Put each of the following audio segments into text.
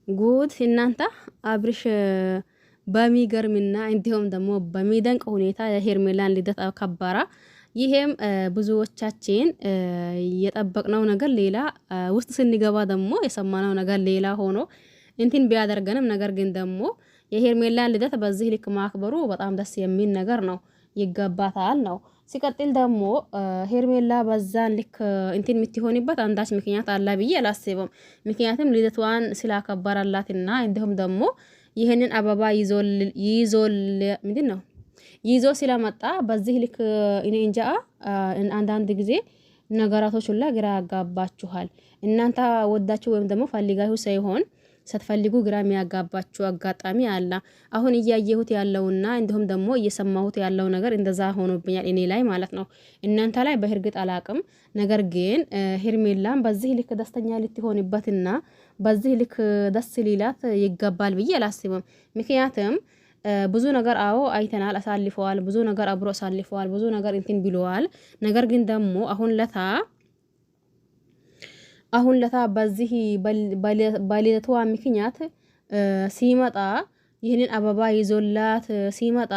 ጉድ እናንተ አብርሽ በሚገርምና እንዲሁም ደግሞ በሚደንቅ ሁኔታ የሄርሜላን ልደት አከበረ። ይሄም ብዙዎቻችን የጠበቅነው ነገር ሌላ ውስጥ ስንገባ ደግሞ የሰማነው ነገር ሌላ ሆኖ እንትን ቢያደርገንም ነገር ግን ደግሞ የሄርሜላን ልደት በዚህ ልክ ማክበሩ በጣም ደስ የሚል ነገር ነው። ይገባታል ነው። ሲቀጥል ደግሞ ሄርሜላ በዛን ልክ እንትን የምትሆንበት አንዳች ምክንያት አለ ብዬ አላስብም። ምክንያቱም ልደቷን ስላከበረላትና እንዲሁም ደግሞ ይህንን አበባ ይዞል ምንድን ነው ይዞ ስለመጣ በዚህ ልክ እኔ እንጃ። አንዳንድ ጊዜ ነገራቶች ሁላ ግራ ያጋባችኋል። እናንተ ወዳችሁ ወይም ደግሞ ፈልጋችሁ ሳይሆን ስትፈልጉ ግራ የሚያጋባችሁ አጋጣሚ አለ። አሁን እያየሁት ያለውና እንዲሁም ደግሞ እየሰማሁት ያለው ነገር እንደዛ ሆኖብኛል እኔ ላይ ማለት ነው። እናንተ ላይ በእርግጥ አላቅም። ነገር ግን ሄርሜላን በዚህ ልክ ደስተኛ ልትሆንበትና በዚህ ልክ ደስ ሊላት ይገባል ብዬ አላስብም። ምክንያቱም ብዙ ነገር አዎ አይተናል፣ አሳልፈዋል፣ ብዙ ነገር አብሮ አሳልፈዋል፣ ብዙ ነገር እንትን ብለዋል። ነገር ግን ደግሞ አሁን ለታ በዚህ በልደቷ ምክንያት ሲመጣ ይህንን አበባ ይዞላት ሲመጣ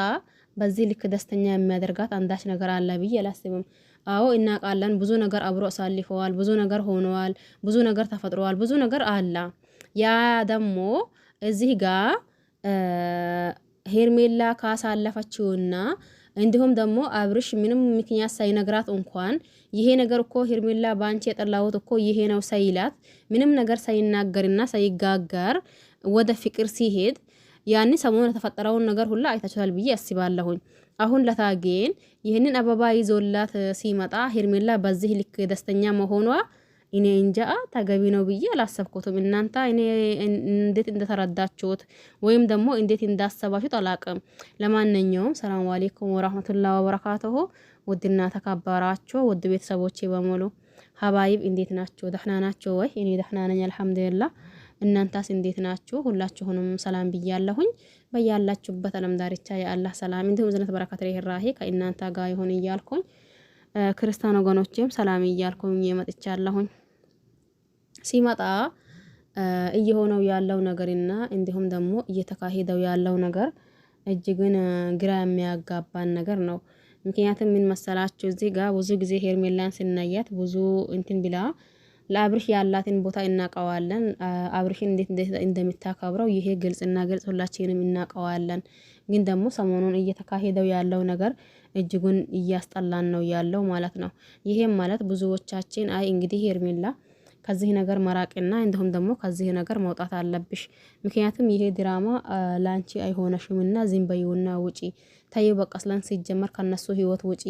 በዚህ ልክ ደስተኛ የሚያደርጋት አንዳች ነገር አለ ብዬ አላስብም። አዎ እናውቃለን፣ ብዙ ነገር አብሮ አሳልፈዋል፣ ብዙ ነገር ሆነዋል፣ ብዙ ነገር ተፈጥረዋል፣ ብዙ ነገር አለ። ያ ደግሞ እዚህ ጋር ሄርሜላ ካሳለፈችውና እንዲሁም ደግሞ አብርሽ ምንም ምክንያት ሳይነግራት እንኳን ይሄ ነገር እኮ ሄርሜላ ባንቺ የጠላሁት እኮ ይሄ ነው ሳይላት ምንም ነገር ሳይናገርና ሳይጋጋር ወደ ፍቅር ሲሄድ ያን ሰሞኑን የተፈጠረውን ነገር ሁላ አይታችኋል ብዬ አስባለሁኝ። አሁን ለታጌን ይህንን አበባ ይዞላት ሲመጣ ሄርሜላ በዚህ ልክ ደስተኛ መሆኗ እኔ እንጃ ተገቢ ነው ብዬ አላሰብኩትም። እናንተ እኔ እንዴት እንደተረዳችሁት ወይም ደግሞ እንዴት እንዳሰባችሁት አላቅም። ለማንኛውም ሰላም አለይኩም ወራህመቱላሂ ወበረካቱሁ። ውድና ተከበራችሁ ውድ ቤተሰቦቼ በሙሉ ሀባይብ እንዴት ናችሁ? ደህና ናችሁ ወይ? እኔ ደህና ነኝ አልሐምዱሊላህ። እናንተስ እንዴት ናችሁ? ሁላችሁንም ሰላም ብያለሁኝ። በያላችሁበት ዓለም ዳርቻ የአላህ ሰላም እንዲሁም ዝነት በረከት ርህራሄ ከእናንተ ጋር ይሁን እያልኩኝ ክርስቲያን ወገኖቼም ሰላም እያልኩኝ መጥቻለሁኝ። ሲመጣ እየሆነው ያለው ነገርና እንዲሁም ደግሞ እየተካሄደው ያለው ነገር እጅግን ግራ የሚያጋባን ነገር ነው። ምክንያቱም ምን መሰላችሁ እዚህ ጋር ብዙ ጊዜ ሄርሜላን ስናያት ብዙ እንትን ብላ ለአብርሽ ያላትን ቦታ እናቀዋለን። አብርሽን እንዴት እንደምታከብረው ይሄ ግልጽና ግልጽ ሁላችንም እናቀዋለን። ግን ደግሞ ሰሞኑን እየተካሄደው ያለው ነገር እጅጉን እያስጠላን ነው ያለው ማለት ነው። ይሄም ማለት ብዙዎቻችን አይ እንግዲህ ሄርሜላ ከዚህ ነገር መራቅና እንዲሁም ደግሞ ከዚህ ነገር መውጣት አለብሽ። ምክንያቱም ይሄ ድራማ ላንቺ አይሆነሽምና ዝም በይውና ውጪ ታዩ። በቃ ስላን ሲጀመር ከነሱ ህይወት ውጪ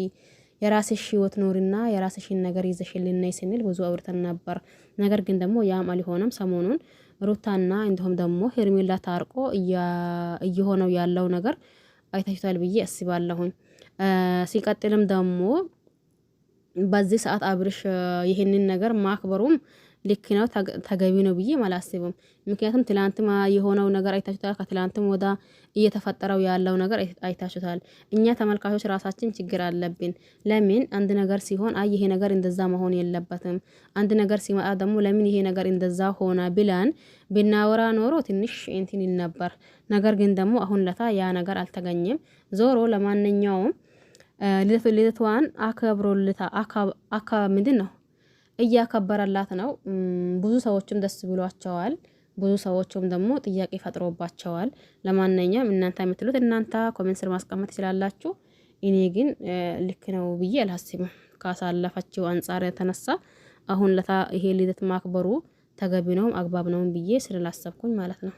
የራስሽ ህይወት ኖርና የራስሽን ነገር ይዘሽልና ስንል ብዙ አውርተን ነበር። ነገር ግን ደግሞ ያም አልሆነም። ሰሞኑን ሩታና እንዲሁም ደግሞ ሄርሜላ ታርቆ እየሆነው ያለው ነገር አይታችኋል ብዬ አስባለሁኝ። ሲቀጥልም ደግሞ በዚህ ሰዓት አብርሽ ይሄንን ነገር ማክበሩም ልክ ነው ተገቢ ነው ብዬ አላስብም። ምክንያቱም ትላንትም የሆነው ነገር አይታችሁታል። ከትላንትም ወዳ እየተፈጠረው ያለው ነገር አይታችሁታል። እኛ ተመልካቾች ራሳችን ችግር አለብን። ለምን አንድ ነገር ሲሆን አይ ይሄ ነገር እንደዛ መሆን የለበትም፣ አንድ ነገር ሲመጣ ደግሞ ለምን ይሄ ነገር እንደዛ ሆነ ብለን ብናወራ ኖሮ ትንሽ እንትን ይል ነበር። ነገር ግን ደግሞ አሁን ለታ ያ ነገር አልተገኘም። ዞሮ ለማንኛውም ልደቷን አከብሮልታ ምንድን ነው እያከበረላት ነው። ብዙ ሰዎችም ደስ ብሏቸዋል። ብዙ ሰዎችም ደግሞ ጥያቄ ፈጥሮባቸዋል። ለማንኛውም እናንተ የምትሉት እናንተ ኮሜንት ስር ማስቀመጥ ትችላላችሁ። እኔ ግን ልክ ነው ብዬ አላስብም። ካሳለፈችው አንጻር የተነሳ አሁን ለታ ይሄ ልደት ማክበሩ ተገቢ ነው አግባብ ነው ብዬ ስላላሰብኩኝ ማለት ነው።